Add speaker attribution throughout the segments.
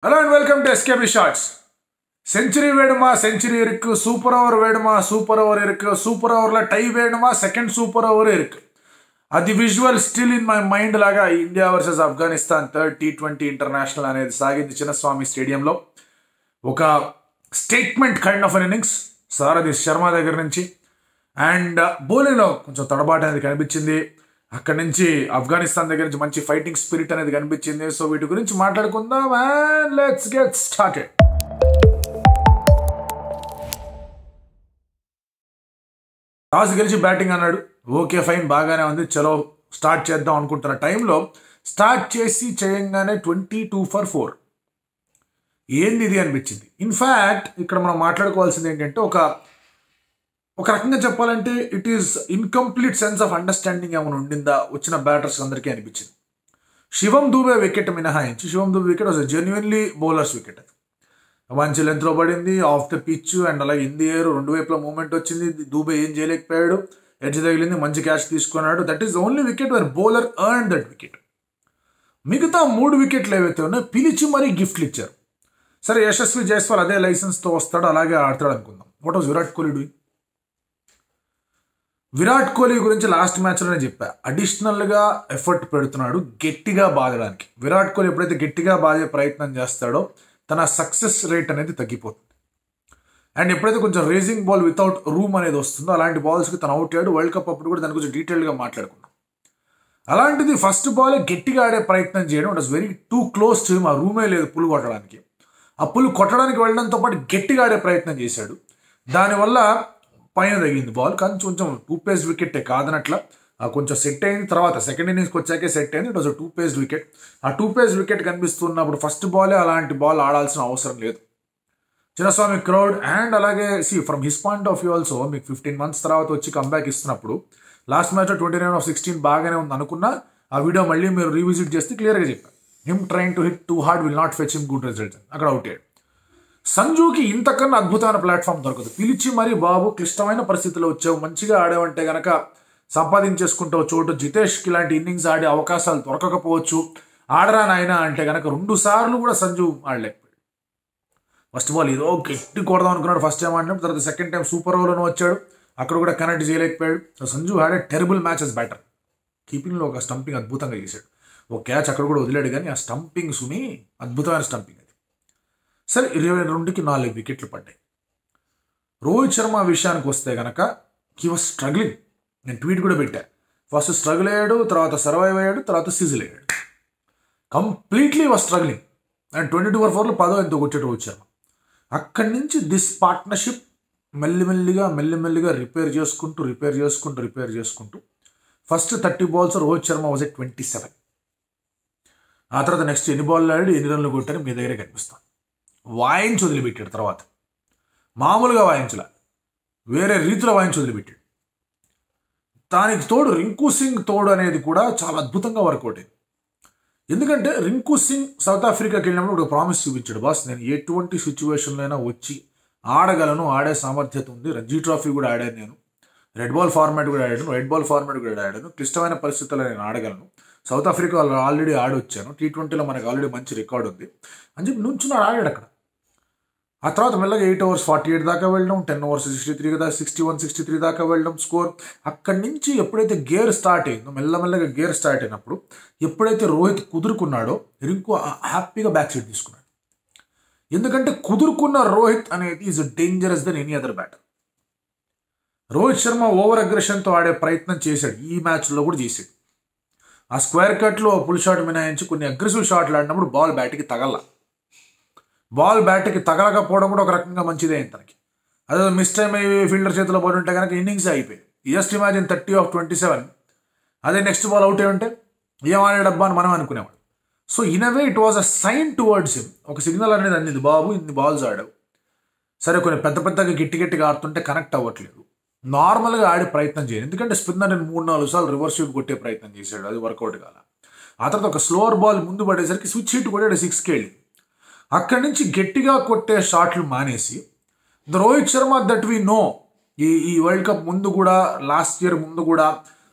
Speaker 1: Hello and welcome to SKB Shots. Century veduma, century irukku, super over veduma, super over irukku, super over la tie veduma, second super over irukku. The visual still in my mind laga India versus Afghanistan third T20 international అనేది సాగింది చిన్నస్వామి స్టేడియంలో. ఒక statement kind of an innings సారథి శర్మ దగ్గర నుంచి and బౌలింగ్లో కొంచెం తడబాటు అనేది కనిపించింది. అక్కడి నుంచి ఆఫ్ఘనిస్తాన్ దగ్గర నుంచి మంచి ఫైటింగ్ స్పిరిట్ అనేది కనిపించింది. సో వీటి గురించి మాట్లాడుకుందాం and let's get started. Toss గెలిచి బ్యాటింగ్ అన్నాడు. ఓకే ఫైన్, బాగానే ఉంది, చలో స్టార్ట్ చేద్దాం అనుకుంటున్న టైంలో స్టార్ట్ చేసి చేయంగానే 22 for 4. ఏంది ఇది అనిపించింది. ఇన్ఫ్యాక్ట్ ఇక్కడ మనం మాట్లాడుకోవాల్సింది ఏంటంటే ఒక రకంగా చెప్పాలంటే it is incomplete sense of understanding ఏమైనా ఉండిందా వచ్చిన బ్యాటర్స్ అందరికీ అనిపించింది. శివం దూబే వికెట్ మినహాయించి, Shivam Dube wicket was genuinely bowlers wicket. అది మంచి లెంత్లో పడింది, ఆఫ్ ద పిచ్ అండ్ అలాగే ఇన్ ది ఎయిర్, రెండు వైపులా మూమెంట్ వచ్చింది. దూబే ఏం చేయలేకపోయాడు, ఎడ్జ్ తగిలింది, మంచి క్యాచ్ తీసుకున్నాడు. That is only wicket where bowler earn that wicket. మిగతా 3 వికెట్లు ఏవైతే ఉన్నాయో పిలిచి మరీ గిఫ్ట్లు ఇచ్చారు. సరే, యశస్వి జైస్వాల్ అదే లైసెన్స్తో వస్తాడు, అలాగే ఆడతాడు అనుకుందాం. What was Virat Kohli doing? Virat Kohli గురించి లాస్ట్ మ్యాచ్లోనే చెప్పా, అడిషనల్గా ఎఫర్ట్ పెడుతున్నాడు గట్టిగా బాదడానికి. విరాట్ కోహ్లీ ఎప్పుడైతే గట్టిగా బాదే ప్రయత్నం చేస్తాడో తన సక్సెస్ రేట్ అనేది తగ్గిపోతుంది. అండ్ ఎప్పుడైతే కొంచెం రేజింగ్ బాల్ వితౌట్ రూమ్ అనేది వస్తుందో అలాంటి బాల్స్కి తను అవుట్ అయ్యాడు. వరల్డ్ కప్ అప్పుడు కూడా దాని గురించి డీటెయిల్గా మాట్లాడుకున్నాం. అలాంటిది ఫస్ట్ బాలే గట్టిగా ఆడే ప్రయత్నం చేయడం, it was very two close to him. ఆ రూమే లేదు పుల్ కొట్టడానికి. ఆ పుల్ కొట్టడానికి వెళ్ళడంతో పాటు గట్టిగా ఆడే ప్రయత్నం చేశాడు. దానివల్ల పైన తగ్గింది బాల్. కానీ కొంచెం 2 పేస్డ్ వికెటే కాదనట్ల కొంచెం సెట్ అయింది. తర్వాత సెకండ్ ఇన్నింగ్స్కి వచ్చాకే సెట్ అయింది. It was 2 paced wicket. ఆ 2 పేస్డ్ వికెట్ కనిపిస్తున్నప్పుడు ఫస్ట్ బాలే అలాంటి బాల్ ఆడాల్సిన అవసరం లేదు. చిన్నస్వామి క్రౌడ్ అండ్ అలాగే from his point of view also మీకు 15 months తర్వాత వచ్చి కంబ్యాక్ ఇస్తున్నప్పుడు లాస్ట్ మ్యాచ్లో 29/16 బాగానే ఉంది అనుకున్నా. ఆ వీడియో మళ్ళీ మీరు రీవిజిట్ చేస్తే క్లియర్గా చెప్పారు. Him trying to hit too hard will not fetch him good results. అక్కడ అవుట్ అయ్యాడు. సంజుకి ఇంతకన్నా అద్భుతమైన ప్లాట్ఫామ్ దొరకదు. పిలిచి మరీ బాబు క్లిష్టమైన పరిస్థితుల్లో వచ్చావు, మంచిగా ఆడావంటే కనుక సంపాదించేసుకుంటావు చోటు. జితేష్కి ఇలాంటి ఇన్నింగ్స్ ఆడే అవకాశాలు దొరకకపోవచ్చు, ఆడరా నాయన అంటే కనుక 2 సార్లు కూడా సంజు ఆడలేకపోయాడు. ఫస్ట్ బాల్ ఏదో గట్టి కొడదాం అనుకున్నాడు ఫస్ట్ టైం ఆడినప్పుడు. తర్వాత సెకండ్ టైం సూపర్ ఓవర్లోనూ వచ్చాడు, అక్కడ కూడా కనెక్ట్ చేయలేకపోయాడు. Sanju had a terrible match as batter. కీపింగ్లో ఒక స్టంపింగ్ అద్భుతంగా చేశాడు. ఒక క్యాచ్ అక్కడ కూడా వదిలాడు, కానీ ఆ స్టంపింగ్ సుమి అద్భుతమైన స్టంపింగ్. సరే, 22కి 4 వికెట్లు పడ్డాయి. రోహిత్ శర్మ విషయానికి వస్తే కనుక హీ వాజ్ స్ట్రగ్లింగ్. నేను ట్వీట్ కూడా పెట్టా. ఫస్ట్ స్ట్రగుల్ అయ్యాడు, తర్వాత సర్వైవ్ అయ్యాడు, తర్వాత సిజిల్ అయ్యాడు. Completely was struggling. And 22 for 4లో 10 ఎంతో కొట్టాడు రోహిత్ శర్మ. అక్కడి నుంచి దిస్ పార్ట్నర్షిప్ మెల్లిమెల్లిగా రిపేర్ చేసుకుంటూ first 30 balls Rohit Sharma was at 27. ఆ తర్వాత నెక్స్ట్ ఎన్ని బాల్ ఆడి ఎన్ని రన్లు కొట్టారని మీ దగ్గరే కనిపిస్తాను. వాయించి వదిలిపెట్టాడు. తర్వాత మామూలుగా వాయించలా, వేరే రీతిలో వాయించి వదిలిపెట్టాడు. దానికి తోడు రింకు సింగ్ తోడు అనేది కూడా చాలా అద్భుతంగా వర్కౌట్ అయింది. ఎందుకంటే రింకు సింగ్ సౌత్ ఆఫ్రికాకి వెళ్ళినప్పుడు ఒక ప్రామిస్ చూపించాడు, బాస్ నేను ఎటువంటి సిచ్యువేషన్లో అయినా వచ్చి ఆడగలను, ఆడే సామర్థ్యత ఉంది. రంజీ ట్రోఫీ కూడా ఆడాను, నేను రెడ్ బాల్ ఫార్మాట్ కూడా ఆడాను, వైట్ బాల్ ఫార్మాట్ కూడా ఆడాను, క్లిష్టమైన పరిస్థితుల్లో నేను ఆడగలను. సౌత్ ఆఫ్రికా ఆల్రెడీ ఆడొచ్చాను, T20లో మనకు ఆల్రెడీ మంచి రికార్డు ఉంది అని చెప్పి నుంచున్నాడు, ఆడాడు అక్కడ. ఆ తర్వాత మెల్లగా 8 overs 48 దాకా వెళ్ళడం, 10 overs 63 కదా 61-63 దాకా వెళ్ళడం స్కోర్. అక్కడి నుంచి ఎప్పుడైతే గేర్ స్టార్ట్ అయిందో, మెల్లమెల్లగా గేర్ స్టార్ట్ అయినప్పుడు ఎప్పుడైతే రోహిత్ కుదురుకున్నాడో రింకు హ్యాపీగా బ్యాక్ సైడ్ తీసుకున్నాడు. ఎందుకంటే కుదురుకున్న రోహిత్ అనేది is dangerous then any other batter. Rohit Sharma over అగ్రెషన్తో ఆడే ప్రయత్నం చేశాడు, ఈ మ్యాచ్లో కూడా చేశాడు. ఆ స్క్వేర్ కట్లో పుల్ షాట్ మినాయించి కొన్ని అగ్రెసివ్ షాట్లు ఆడినప్పుడు బాల్ బ్యాట్కి తగలకపోవడం కూడా ఒక రకంగా మంచిదే అయింది తనకి. అదే మిస్ టైం అయ్యి ఫీల్డర్ చేతిలో పడి ఉంటే కనుక ఇన్నింగ్స్ అయిపోయి. Just imagine 30 of 27. అదే నెక్స్ట్ బాల్ అవుట్ అయి ఉంటే ఏం ఆడాడబ్బా అని మనం అనుకునేవాడు. So in a way it was a sign towards him. ఒక సిగ్నల్ అనేది అందింది, బాబు ఇన్ని బాల్స్ ఆడావు, సరే కొన్ని పెద్దగా గట్టిగా ఆడుతుంటే కనెక్ట్ అవ్వట్లేదు, నార్మల్గా ఆడే ప్రయత్నం చేయాలి. ఎందుకంటే స్పిన్నర్ 3-4 సార్లు రివర్స్ స్వీప్ కొట్టే ప్రయత్నం చేశాడు, అది వర్కౌట్ కాల. ఆ తర్వాత ఒక స్లోవర్ బాల్ ముందు పడేసరికి స్విచ్ హిట్ కొట్టాడు, 6కి వెళ్ళి. అక్కడి నుంచి గట్టిగా కొట్టే షాట్లు మానేసి the Rohit Sharma that we know, ఈ వరల్డ్ కప్ ముందు కూడా, లాస్ట్ ఇయర్ ముందు కూడా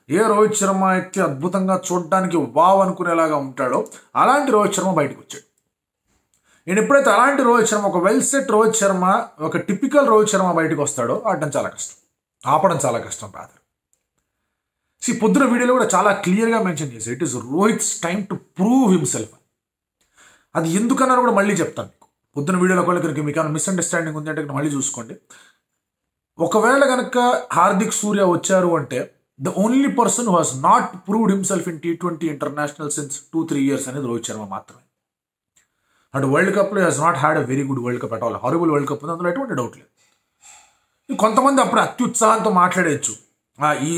Speaker 1: ఏ రోహిత్ శర్మ అయితే అద్భుతంగా చూడడానికి వావ్ అనుకునేలాగా ఉంటాడో అలాంటి రోహిత్ శర్మ బయటకు వచ్చాడు. నేను ఎప్పుడైతే అలాంటి రోహిత్ శర్మ, ఒక వెల్ సెట్ రోహిత్ శర్మ, ఒక టిపికల్ రోహిత్ శర్మ బయటకు వస్తాడో ఆడటం చాలా కష్టం, ఆపడం చాలా కష్టం రాదు. పొద్దున వీడియోలో కూడా చాలా క్లియర్గా మెన్షన్ చేశారు, it is Rohit's time to prove himself. అది ఎందుకన్నారో కూడా మళ్ళీ చెప్తాను మీకు. పొద్దున వీడియోలో ఒకళ్ళకి మీకు ఏమైనా మిస్అండర్స్టాండింగ్ ఉంది అంటే మళ్ళీ చూసుకోండి. ఒకవేళ కనుక హార్దిక్ సూర్య వచ్చారు అంటే the only person who has not proved himself in T20 international since 2-3 years అనేది రోహిత్ శర్మ మాత్రమే. అండ్ వరల్డ్ కప్లో has not had a very good world cup at all. Horrible world cup ఉంది, అందులో ఎటువంటి డౌట్ లేదు. కొంతమంది అప్పుడు అత్యుత్సాహంతో మాట్లాడేయచ్చు, ఈ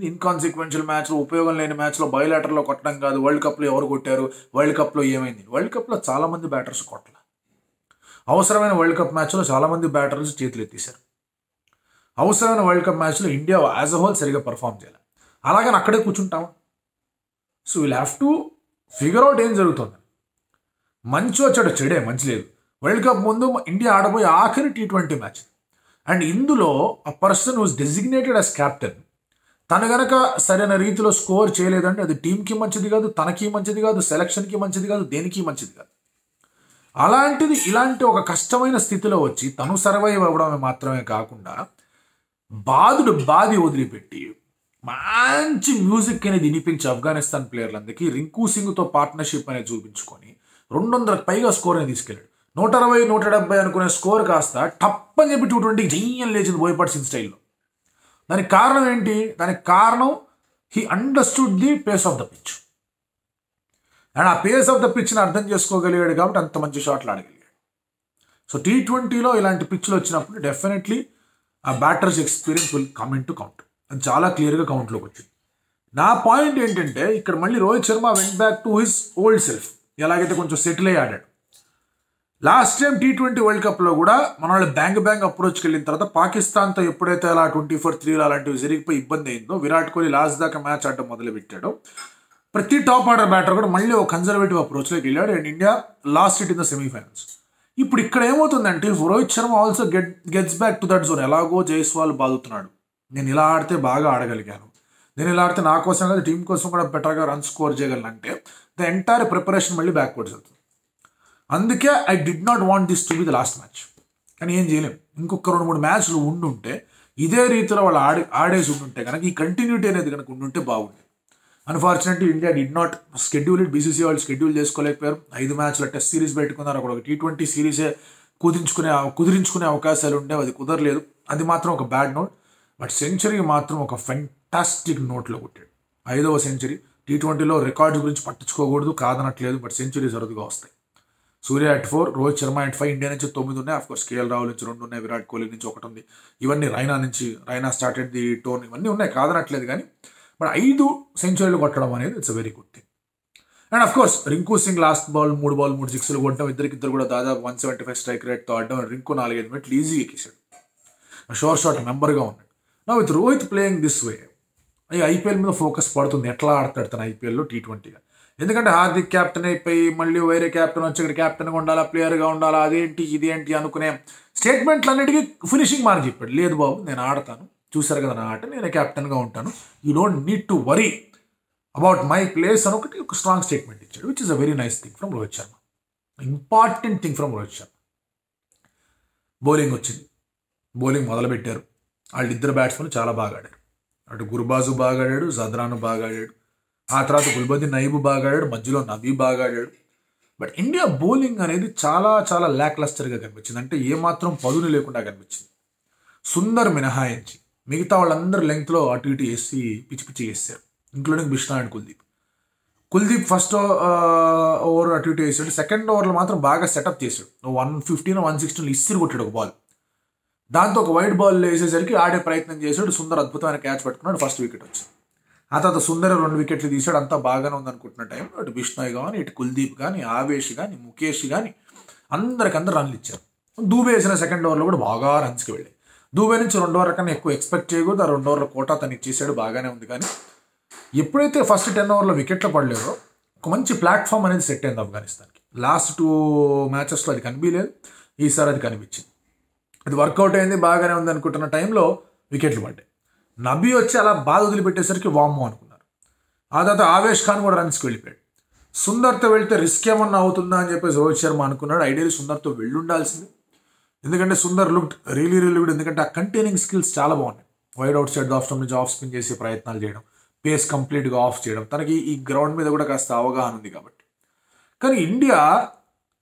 Speaker 1: ఇన్కాన్సిక్వెన్షియల్ మ్యాచ్లో, ఉపయోగం లేని మ్యాచ్లో బయోలాటర్లో కొట్టడం కాదు, వరల్డ్ కప్లో ఎవరు కొట్టారు, వరల్డ్ కప్లో ఏమైంది. వరల్డ్ కప్లో చాలామంది బ్యాటర్స్ కొట్టల. అవసరమైన వరల్డ్ కప్ మ్యాచ్లో చాలామంది బ్యాటర్స్ చేతులు ఎత్తేశారు. అవసరమైన వరల్డ్ కప్ మ్యాచ్లో ఇండియా యాజ్ అ హోల్ సరిగా పర్ఫామ్ చేయాలి. అలాగని అక్కడే కూర్చుంటాం. So will have to figure out ఏం జరుగుతుంది. మంచి వచ్చాడు, చెడే మంచి లేదు. వరల్డ్ కప్ ముందు ఇండియా ఆడబోయే ఆఖరి T20 మ్యాచ్. అండ్ ఇందులో ఆ person who's designated as captain తను గనక సరైన రీతిలో స్కోర్ చేయలేదంటే అది టీంకి మంచిది కాదు, తనకి మంచిది కాదు, సెలక్షన్కి మంచిది కాదు, దేనికి మంచిది కాదు. అలాంటిది ఇలాంటి ఒక కష్టమైన స్థితిలో వచ్చి తను సర్వైవ్ అవ్వడమే మాత్రమే కాకుండా బాది వదిలిపెట్టి మంచి మ్యూజిక్ అనేది వినిపించి ఆఫ్ఘనిస్తాన్ ప్లేయర్లందరికీ రింకు సింగ్తో పార్ట్నర్షిప్ అనేది చూపించుకొని 200కి పైగా స్కోర్ అనేది తీసుకెళ్ళాడు. 160-170 అనుకునే స్కోర్ కాస్త టప్పని చెప్పి 220 జయ్యం లేచింది బోయపాటి సింగ్ స్టైల్లో. దానికి కారణం ఏంటి? దానికి కారణం he understood the pace of the pitch. And ఆ పేస్ ఆఫ్ ద పిచ్ని అర్థం చేసుకోగలిగాడు కాబట్టి అంత మంచి షాట్లు ఆడగలిగాడు. సో T20లో ఇలాంటి పిచ్లు వచ్చినప్పుడు డెఫినెట్లీ ఆ batters experience will come in to count. అది చాలా క్లియర్గా కౌంట్లోకి వచ్చింది. నా పాయింట్ ఏంటంటే ఇక్కడ మళ్ళీ Rohit Sharma went back to his old self. ఎలాగైతే కొంచెం సెటిల్ అయ్యి ఆడాడు. లాస్ట్ టైం T20 వరల్డ్ కప్లో కూడా మన వాళ్ళు బ్యాంగ్ అప్రోచ్కి వెళ్ళిన తర్వాత పాకిస్తాన్తో ఎప్పుడైతే అలా 24-3 అలాంటివి జరిగిపోయి ఇబ్బంది అయిందో, విరాట్ కోహ్లీ లాస్ట్ దాకా మ్యాచ్ ఆడటం మొదలుపెట్టాడు. ప్రతి టాప్ ఆర్డర్ బ్యాటర్ కూడా మళ్ళీ ఒక కన్జర్వేటివ్ అప్రోచ్లోకి వెళ్ళాడు and India lost it in the semifinals. ఇప్పుడు ఇక్కడ ఏమవుతుందంటే Rohit Sharma also gets back to that zone. ఎలాగో జైస్వాల్ బాదుతున్నాడు, నేను ఇలా ఆడితే బాగా ఆడగలిగాను, నేను ఇలా ఆడితే నా కోసం కదా టీం కోసం కూడా బెటర్గా రన్ స్కోర్ చేయగలను అంటే ద ఎంటైర్ ప్రిపరేషన్ మళ్ళీ బ్యాక్వర్డ్స్ అవుతుంది. అందుకే I did not want this to be the last match. కానీ ఏం చేయలేం, ఇంకొక 2-3 మ్యాచ్లు ఉండుంటే ఇదే రీతిలో వాళ్ళు ఆడేసి ఉండుంటే కనుక ఈ కంటిన్యూటీ అనేది కనుక ఉండుంటే బాగుంది. Unfortunately India did not schedule it. BCCI వాళ్ళు షెడ్యూల్ చేసుకోలేకపోయారు. 5 మ్యాచ్ల టెస్ట్ సిరీస్ పెట్టుకున్నారు. అక్కడ ఒక T20 సిరీసే కుదిరించుకునే అవకాశాలు ఉండేవి, అది కుదరలేదు. అది మాత్రం ఒక బ్యాడ్ నోట్. బట్ సెంచరీ మాత్రం ఒక ఫెంటాస్టిక్ నోట్లో కొట్టాడు. 5వ సెంచరీ. T20లో రికార్డ్స్ గురించి పట్టించుకోకూడదు, కాదనట్లేదు, బట్ సెంచరీస్ అరుదుగా వస్తాయి. సూర్య at 4, Rohit Sharma at 5, India నుంచి 9 ఉన్నాయి. అఫ్కోర్స్ KL రాహుల్ నుంచి 2 ఉన్నాయి, విరాట్ కోహ్లీ నుంచి 1 ఉంది. ఇవన్నీ రైనా స్టార్టెడ్ ది టోన్, ఇవన్నీ ఉన్నాయి, కాదనట్లేదు. కానీ బట్ 5 సెంచరీలు కొట్టడం అనేది it's a very good thing. And of course Rinku Singh last ball 3 ball 3 సిక్స్లు కొట్టడం, ఇద్దరు కూడా దాదాపు 175 స్ట్రైక్ రేట్తో ఆడడం. రింకు 4-5 మినిట్లు ఈజీగా ఎక్కేసాడు. షోర్ షాట్ మెంబర్గా ఉన్నాడు. నా with Rohit playing this way ఈ IPL మీద ఫోకస్ పడుతుంది. ఎట్లా ఆడతాడు తన IPLలో T20గా? ఎందుకంటే హార్దిక్ క్యాప్టెన్ అయిపోయి మళ్ళీ వేరే క్యాప్టెన్ వచ్చి ఇక్కడ క్యాప్టెన్గా ఉండాలా, ప్లేయర్గా ఉండాలా, అదేంటి ఇదేంటి అనుకునే స్టేట్మెంట్లన్నిటికీ ఫినిషింగ్ మార్క్ చెప్పాడు. లేదు బాబు, నేను ఆడతాను, చూసారు కదా నా ఆట, నేను క్యాప్టెన్గా ఉంటాను, you don't need to worry about my place అని ఒక స్ట్రాంగ్ స్టేట్మెంట్ ఇచ్చాడు. Which is a very nice thing from Rohit Sharma, important thing from Rohit Sharma. Bowling వచ్చింది, బౌలింగ్ మొదలుపెట్టారు. వాళ్ళిద్దరు బ్యాట్స్మెన్ చాలా బాగా ఆడారు. అటు గుర్బాజు బాగా ఆడాడు, జద్రాను బాగా ఆడాడు, ఆ తర్వాత గుల్బదీన్ నయీబ్ బాగా ఆడాడు, మధ్యలో నబీ బాగా ఆడాడు. బట్ ఇండియా బౌలింగ్ అనేది చాలా చాలా ల్యాక్ లస్టర్గా కనిపించింది. అంటే ఏమాత్రం పదును లేకుండా కనిపించింది. సుందర్ మినహాయించి మిగతా వాళ్ళందరూ లెంగ్త్లో అటు ఇటు వేసి పిచ్చి వేసారు, including Bishnoi and Kuldeep first over అటు ఇటు వేసాడు. సెకండ్ ఓవర్లో మాత్రం బాగా సెటప్ చేశాడు. 115-116 ఇస్సిరి కొట్టాడు ఒక బాల్. దాంతో ఒక వైడ్ బాల్ వేసేసరికి ఆడే ప్రయత్నం చేశాడు. సుందర్ అద్భుతమైన క్యాచ్ పట్టుకున్నాడు, ఫస్ట్ వికెట్ వచ్చింది. ఆ తర్వాత సుందర్ 2 వికెట్లు తీశాడు. అంతా బాగానే ఉందనుకుంటున్న టైంలో అటు బిష్నాయ్ కానీ, ఇటు కుల్దీప్ కానీ, ఆవేష్ కానీ, ముఖేష్ కానీ అందరికందరూ రన్లు ఇచ్చారు. దూబే వేసిన సెకండ్ ఓవర్లో కూడా బాగా రన్స్కి వెళ్ళాయి. దూబే నుంచి 2 ఓవర్ల కన్నా ఎక్కువ ఎక్స్పెక్ట్ చేయకూడదు. ఆ 2 ఓవర్ల కోటా తను ఇచ్చేసాడు, బాగానే ఉంది. కానీ ఎప్పుడైతే ఫస్ట్ 10 ఓవర్లో వికెట్లు పడలేదో ఒక మంచి ప్లాట్ఫామ్ అనేది సెట్ అయింది ఆఫ్ఘనిస్తాన్కి. లాస్ట్ 2 మ్యాచెస్లో అది కనిపించలేదు, ఈసారి అది కనిపించింది. అది వర్కౌట్ అయింది, బాగానే ఉంది అనుకుంటున్న టైంలో వికెట్లు పడ్డాయి. నబీ వచ్చి అలా బాధ వదిలిపెట్టేసరికి వామ్మో అనుకున్నారు. ఆ తర్వాత ఆవేష్ ఖాన్ కూడా రన్స్కి వెళ్ళిపోయాడు. సుందర్తో వెళ్తే రిస్క్ ఏమన్నా అవుతుందా అని చెప్పేసి రోహిత్ శర్మ అనుకున్నాడు. ఐడియల్లీ సుందర్తో వెళ్ళుండాల్సింది, ఎందుకంటే సుందర్ లుక్ రియలీ గుడ్. ఎందుకంటే ఆ కంటైనింగ్ స్కిల్స్ చాలా బాగున్నాయి. Wide out side off stump నుంచి ఆఫ్ స్పిన్ చేసే ప్రయత్నాలు చేయడం, పేస్ కంప్లీట్గా ఆఫ్ చేయడం, తనకి ఈ గ్రౌండ్ మీద కూడా కాస్త అవగాహన ఉంది కాబట్టి. కానీ India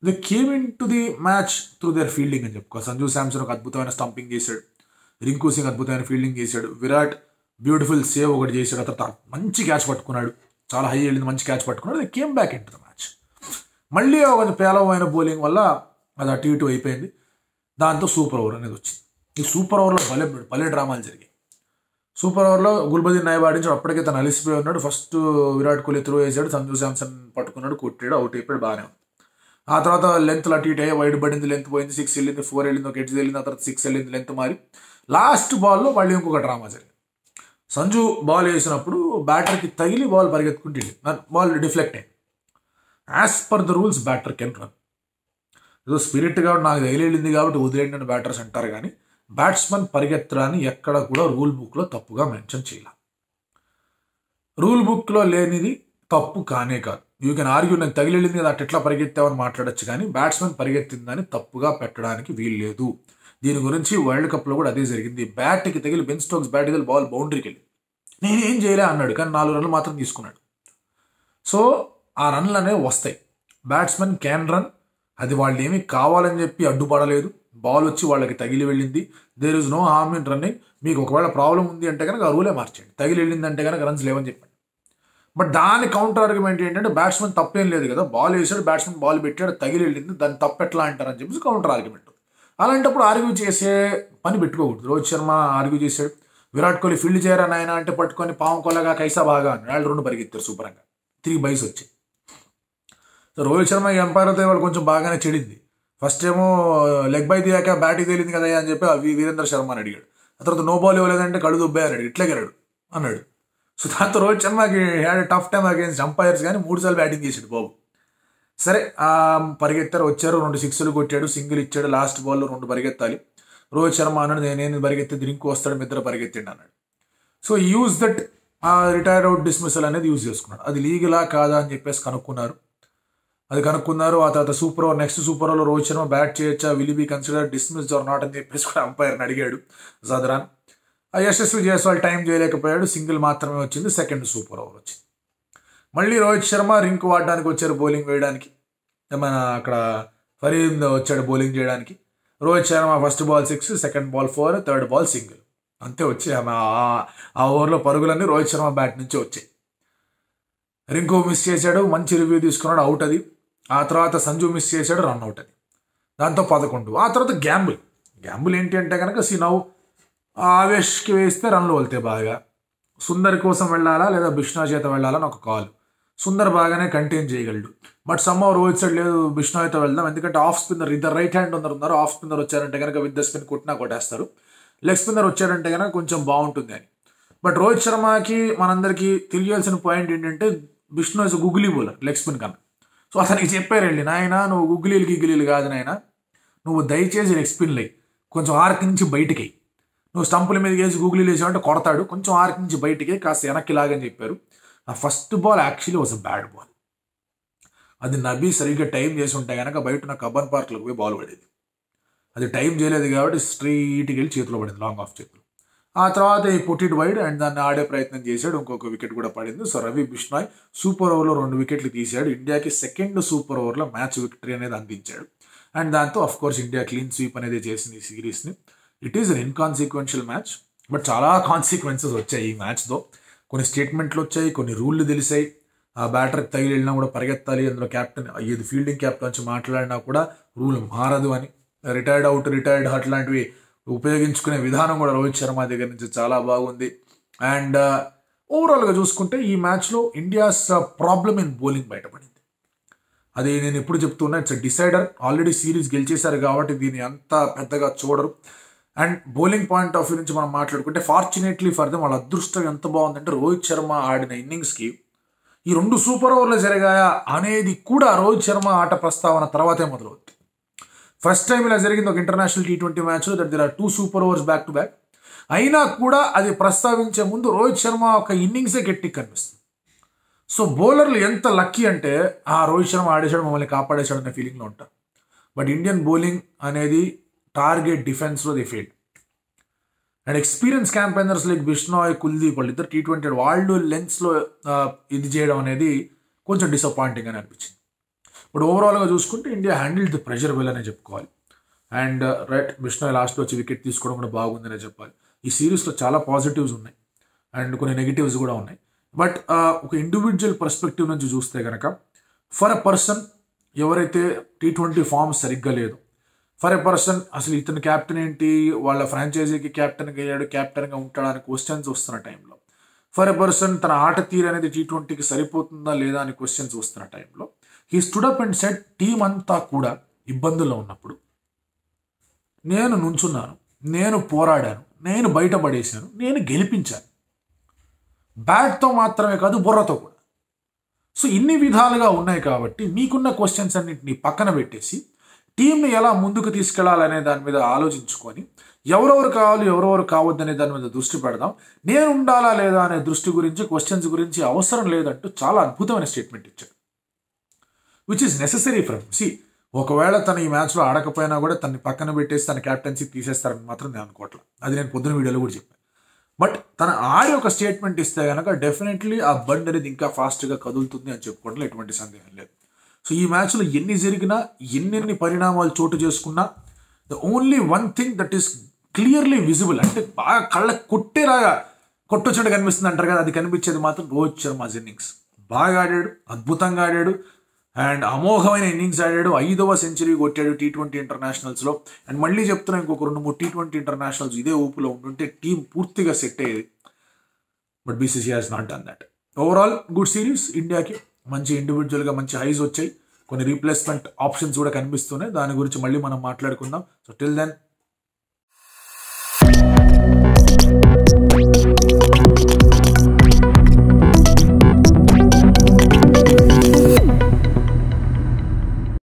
Speaker 1: they came in to the match through there fielding అని చెప్పుకో. సంజు శాంసన్ ఒక అద్భుతమైన స్టంపింగ్ చేశాడు, రింకు సింగ్ అద్భుతమైన ఫీల్డింగ్ చేశాడు, విరాట్ బ్యూటిఫుల్ సేవ్ ఒకటి చేశాడు, ఆ తర్వాత మంచి క్యాచ్ పట్టుకున్నాడు, చాలా హై వెళ్ళింది, మంచి క్యాచ్ పట్టుకున్నాడు. They came back in to the match. మళ్ళీ కొంచెం పేలవమైన బౌలింగ్ వల్ల అది అటు ఇటు అయిపోయింది. దాంతో సూపర్ ఓవర్ అనేది వచ్చింది. ఈ సూపర్ ఓవర్లో భలే డ్రామాలు జరిగాయి. సూపర్ ఓవర్లో గుల్బదీన్ నాయబ్ ఆడించాడు, అప్పటికే తను అలిసిపోయి ఉన్నాడు. ఫస్ట్ విరాట్ కోహ్లీ త్రో వేసాడు, సంజు శాంసన్ పట్టుకున్నాడు, కొట్టాడు, అవుట్ అయిపోయాడు, బాగానే ఉంది. ఆ తర్వాత లెంత్ అటు ఇటు అయ్యి వైడ్ పడింది, లెంత్ పోయింది, 6 వెళ్ళింది, 4 వెళ్ళింది, ఒక ఎడ్జ్ వెళ్ళింది, ఆ తర్వాత 6 వెళ్ళింది, లెంత్ మారి లాస్ట్ బాల్లో మళ్ళీ ఇంకొక డ్రామా జరిగింది. సంజు బాల్ వేసినప్పుడు బ్యాటర్కి తగిలి బాల్ పరిగెత్తుకుంటే బాల్ డిఫ్లెక్ట్ అయింది. As per the rules batter can run. ఏదో స్పిరిట్గా నాకు తగిలింది కాబట్టి వదిలేండి బ్యాటర్స్ అంటారు, కానీ బ్యాట్స్మెన్ పరిగెత్తడాన్ని ఎక్కడ కూడా రూల్ బుక్లో తప్పుగా మెన్షన్ చేయాలి. రూల్ బుక్లో లేనిది తప్పు కానే కాదు. యూ కెన్ ఆర్గ్యూ, నాకు తగిలింది కదా అట్లా పరిగెత్తామని మాట్లాడచ్చు, కానీ బ్యాట్స్మెన్ పరిగెత్తిందని తప్పుగా పెట్టడానికి వీల్లేదు. దీని గురించి వరల్డ్ కప్లో కూడా అదే జరిగింది. బ్యాట్కి తగిలి బెన్ స్టోక్స్ బ్యాట్ తగిలి బాల్ బౌండరీకి వెళ్ళి నేనేం చేయలే అన్నాడు, కానీ 4 రన్లు మాత్రం తీసుకున్నాడు. సో ఆ రన్లు అనేవి వస్తాయి. బ్యాట్స్మెన్ క్యాన్ రన్, అది వాళ్ళు ఏమీ కావాలని చెప్పి అడ్డుపడలేదు, బాల్ వచ్చి వాళ్ళకి తగిలి వెళ్ళింది. There is no harm in running. మీకు ఒకవేళ ప్రాబ్లం ఉంది అంటే కనుక ఆ రూలే మార్చండి, తగిలి వెళ్ళింది అంటే కనుక రన్స్ లేవని చెప్పండి. బట్ దాని కౌంటర్ ఆర్గ్యుమెంట్ ఏంటంటే బ్యాట్స్మెన్ తప్పేం లేదు కదా, బాల్ వేసాడు, బ్యాట్స్మెన్ బాల్ పెట్టాడు, తగిలి వెళ్ళింది, దాన్ని తప్పెట్లా అంటారని చెప్పేసి కౌంటర్ ఆర్గ్యుమెంట్. అలాంటప్పుడు ఆర్గ్యూ చేసే పని పెట్టుకోకూడదు. రోహిత్ శర్మ ఆర్గ్యూ చేశాడు, విరాట్ కోహ్లీ ఫీల్డ్ చేయరా నాయన అంటే పట్టుకొని పాము కొల్లగా కైసా బాగా అని వాళ్ళు 2 పరిగెత్తారు శుభ్రంగా, 3 బైస్ వచ్చాయి. సో రోహిత్ శర్మ ఎంపైర్తో వాళ్ళు కొంచెం బాగానే చెడింది. ఫస్ట్ ఏమో లెగ్ బై తీయాక బ్యాటింగ్ తేలింది కదా అని చెప్పి వీరేంద్ర శర్మ అని అడిగాడు. ఆ తర్వాత నో బాల్ ఇవ్వలేదంటే కళ్ళు దుబ్బాయని అడిగాడు, ఇట్లా గెరాడు అన్నాడు. సో దాంతో రోహిత్ శర్మకి had tough time against umpires, కానీ 3 సార్లు బ్యాటింగ్ చేసాడు బాబు. సరే పరిగెత్తారు, వచ్చారు, 2 సిక్స్లు కొట్టాడు, సింగిల్ ఇచ్చాడు, లాస్ట్ బాల్లో 2 పరిగెత్తాలి. రోహిత్ శర్మ అన్నాడు నేను పరిగెత్తి రింకు వస్తాడు, మిద్దరు పరిగెత్తిండి అన్నాడు. So use that retired out dismissal అనేది యూజ్ చేసుకున్నాడు. అది లీగలా కాదా అని చెప్పేసి కనుక్కున్నారు. ఆ తర్వాత నెక్స్ట్ సూపర్ ఓవర్లో రోహిత్ శర్మ బ్యాట్ చేయొచ్చా, will be consider dismissed or not అని చెప్పేసి కూడా అంపైర్ని అడిగాడు జదరాన్. యశస్వి జైస్వాల్ టైం చేయలేకపోయాడు, సింగిల్ మాత్రమే వచ్చింది. సెకండ్ సూపర్ ఓవర్ వచ్చింది. మళ్ళీ రోహిత్ శర్మ రింక్ వాడడానికి వచ్చారు బౌలింగ్ వేయడానికి. మన అక్కడ ఫరీద్ వచ్చాడు బౌలింగ్ చేయడానికి. Rohit Sharma first ball 6, second ball 4, third ball single, అంతే వచ్చాయి. ఆ ఓవర్లో పరుగులన్నీ రోహిత్ శర్మ బ్యాట్ నుంచి వచ్చాయి. రింకు మిస్ చేశాడు, మంచి రివ్యూ తీసుకున్నాడు, అవుట్ అది. ఆ తర్వాత సంజు మిస్ చేశాడు, రన్ అవుట్ అది. దాంతో 11. ఆ తర్వాత గ్యాంబుల్ ఏంటి అంటే కనుక నవ్వు ఆవేష్కి వేస్తే రన్లు వెళ్తాయి బాగా. సుందర్ కోసం వెళ్ళాలా లేదా బిష్నా చేత వెళ్ళాలని ఒక కాల్. సుందర్ బాగానే కంటైన్ చేయగలడు, బట్ సమ్హౌ రోహిత్ సైడ్ లేదు, బిష్నాయ్తో వెళ్దాం, ఎందుకంటే ఆఫ్ స్పిన్నర్ ఇద్దరు రైట్ హ్యాండ్ ఉన్నారు. ఆఫ్ స్పిన్నర్ వచ్చారంటే కనుక విత్ ద స్పిన్ కొట్టేస్తారు. లెగ్ స్పిన్నర్ వచ్చారంటే కనుక కొంచెం బాగుంటుంది అని. బట్ రోహిత్ శర్మకి మనందరికీ తెలియాల్సిన పాయింట్ ఏంటంటే Bishnoi is googly bowler leg spin కన్నా. సో అతనికి చెప్పారండి, నాయన నువ్వు గుగ్లీలు కాదు నాయన, నువ్వు దయచేసి లెగ్ స్పిన్ లై, కొంచెం ఆర్క్ నుంచి బయటికి. నువ్వు స్టంపుల మీద వేసి గూగులీలు వేసావంటే కొడతాడు, కొంచెం ఆర్క్ నుంచి బయటికి కాస్త వెనక్కి లాగని చెప్పారు. ఆ first ball actually was a bat ball. అది నబీ సరిగ్గా టైం చేసి ఉంటే కనుక బయట ఉన్న కబ్బన్ పార్క్లోకి పోయి బాల్ పడేది. అది టైం చేయలేదు కాబట్టి స్ట్రైట్కి వెళ్ళి చేతిలో పడింది, లాంగ్ ఆఫ్ చేతిలో. ఆ తర్వాత ఈ పుట్టిడ్ వైడ్ అండ్ దాన్ని ఆడే ప్రయత్నం చేశాడు, ఇంకొక వికెట్ కూడా పడింది. సో రవి బిష్నాయ్ సూపర్ ఓవర్లో 2 వికెట్లు తీశాడు, ఇండియాకి సెకండ్ సూపర్ ఓవర్లో మ్యాచ్ విక్టరీ అనేది అందించాడు. అండ్ దాంతో of course India clean sweep అనేది చేసింది ఈ సిరీస్ని. It is an inconsequential match, but చాలా కాన్సిక్వెన్సెస్ వచ్చాయి ఈ మ్యాచ్తో. కొన్ని స్టేట్మెంట్లు వచ్చాయి, కొన్ని రూళ్ళు తెలిసాయి. ఆ బ్యాటర్కి తగిలి వెళ్ళినా కూడా పరిగెత్తాలి, అందులో క్యాప్టెన్ ఇది ఫీల్డింగ్ క్యాప్టెన్ నుంచి మాట్లాడినా కూడా రూల్ మారదు అని. రిటైర్డ్ అవుట్, రిటైర్డ్ హట్ లాంటివి ఉపయోగించుకునే విధానం కూడా రోహిత్ శర్మ దగ్గర నుంచి చాలా బాగుంది. అండ్ ఓవరాల్గా చూసుకుంటే ఈ మ్యాచ్లో ఇండియాస్ ప్రాబ్లమ్ ఇన్ బౌలింగ్ బయటపడింది. అది నేను ఎప్పుడు చెప్తున్నా, ఇట్స్ డిసైడర్. ఆల్రెడీ సిరీస్ గెలిచేశారు కాబట్టి దీన్ని అంత పెద్దగా చూడరు. And bowling point of view నుంచి మనం మాట్లాడుకుంటే ఫార్చునేట్లీ ఫర్ దెమ్ వాళ్ళ అదృష్టం ఎంత బాగుందంటే రోహిత్ శర్మ ఆడిన ఇన్నింగ్స్కి ఈ 2 సూపర్ ఓవర్లు జరిగాయా అనేది కూడా రోహిత్ శర్మ ఆట ప్రస్తావన తర్వాతే మొదలవుతుంది. ఫస్ట్ టైం ఇలా జరిగింది ఒక ఇంటర్నేషనల్ T20 మ్యాచ్లో, that there are 2 super overs back to back. అయినా కూడా అది ప్రస్తావించే ముందు రోహిత్ శర్మ ఒక ఇన్నింగ్సే గట్టి కనిపిస్తుంది. సో బౌలర్లు ఎంత లక్కీ అంటే రోహిత్ శర్మ ఆడేశాడు మమ్మల్ని కాపాడేశాడు అనే ఫీలింగ్లో ఉంటారు. బట్ ఇండియన్ బౌలింగ్ అనేది టార్గెట్ డిఫెన్స్లో the failed. And experience campaigners like Bishnoi, Kuldeep వాళ్ళు ఇద్దరు T20 వాళ్ళు లెన్స్లో ఇది చేయడం అనేది కొంచెం డిసప్పాయింటింగ్ అని అనిపించింది. బట్ ఓవరాల్గా చూసుకుంటే India handle the pressure well అనే చెప్పుకోవాలి. అండ్ రైట్, బిష్నాయ్ లాస్ట్లో వచ్చి వికెట్ తీసుకోవడం కూడా బాగుందనే చెప్పాలి. ఈ సిరీస్లో చాలా పాజిటివ్స్ ఉన్నాయి అండ్ కొన్ని నెగిటివ్స్ కూడా ఉన్నాయి. బట్ ఒక ఇండివిజువల్ పర్స్పెక్టివ్ నుంచి చూస్తే కనుక ఫర్ ఎ పర్సన్ ఎవరైతే T20 ఫామ్ సరిగ్గా లేదు, ఫర్ ఎ పర్సన్ అసలు ఇతను క్యాప్టెన్ ఏంటి, వాళ్ళ ఫ్రాంచైజీకి క్యాప్టెన్గా అయ్యాడు, క్యాప్టెన్గా ఉంటాడని క్వశ్చన్స్ వస్తున్న టైంలో, ఫర్ ఎ పర్సన్ తన ఆట తీరు అనేది T20కి సరిపోతుందా లేదా అని క్వశ్చన్స్ వస్తున్న టైంలో he stood up and said team అంతా కూడా ఇబ్బందుల్లో ఉన్నప్పుడు నేను నుంచున్నాను, నేను పోరాడాను, నేను బయటపడేశాను, నేను గెలిపించాను, బ్యాట్తో మాత్రమే కాదు బుర్రతో కూడా. సో ఇన్ని విధాలుగా ఉన్నాయి కాబట్టి మీకున్న క్వశ్చన్స్ అన్నింటినీ పక్కన పెట్టేసి టీంని ఎలా ముందుకు తీసుకెళ్లాలనే దాని మీద ఆలోచించుకొని ఎవరెవరు కావాలి ఎవరెవరు కావద్దనే దాని మీద దృష్టి పెడదాం, నేను ఉండాలా లేదా అనే దృష్టి గురించి క్వశ్చన్స్ గురించి అవసరం లేదంటూ చాలా అద్భుతమైన స్టేట్మెంట్ ఇచ్చాడు, విచ్ ఈస్ నెసెసరీ ఫ్రమ్ ఒకవేళ తను ఈ మ్యాచ్లో ఆడకపోయినా కూడా తనని పక్కన పెట్టేసి తన క్యాప్టెన్సీ తీసేస్తారని మాత్రం నేను అనుకోవట్లేదు. అది నేను పొద్దున వీడియోలో కూడా చెప్పాను. బట్ తన ఆడి ఒక స్టేట్మెంట్ ఇస్తే కనుక డెఫినెట్లీ ఆ బండ్ అనేది ఇంకా ఫాస్ట్గా కదులుతుంది అని చెప్పుకోవడంలో ఎటువంటి సందేహం లేదు. సో ఈ మ్యాచ్లో ఎన్ని జరిగినా ఎన్నెన్ని పరిణామాలు చోటు చేసుకున్నా the only one thing that is clearly visible, అంటే బాగా కళ్ళ కొట్టేలాగా కొట్టొచ్చినట్టు కనిపిస్తుంది అంటారు కదా, అది కనిపించేది మాత్రం రోహిత్ శర్మ ఇన్నింగ్స్. బాగా ఆడాడు, అద్భుతంగా ఆడాడు అండ్ అమోఘమైన ఇన్నింగ్స్ ఆడాడు. 5వ సెంచరీ కొట్టాడు T20 ఇంటర్నేషనల్స్లో. అండ్ మళ్ళీ చెప్తున్నా, ఇంకొక 2-3 T20 ఇంటర్నేషనల్స్ ఇదే ఊపులో ఉంటుంటే టీం పూర్తిగా సెట్ అయ్యేది. But BCCI has not done that. Overall good series ఇండియాకి. మంచి ఇండివిజువల్గా మంచి హైస్ వచ్చాయి, కొన్ని రీప్లేస్మెంట్ ఆప్షన్స్ కూడా కనిపిస్తున్నాయి. దాని గురించి మళ్ళీ మనం మాట్లాడుకుందాం. So till then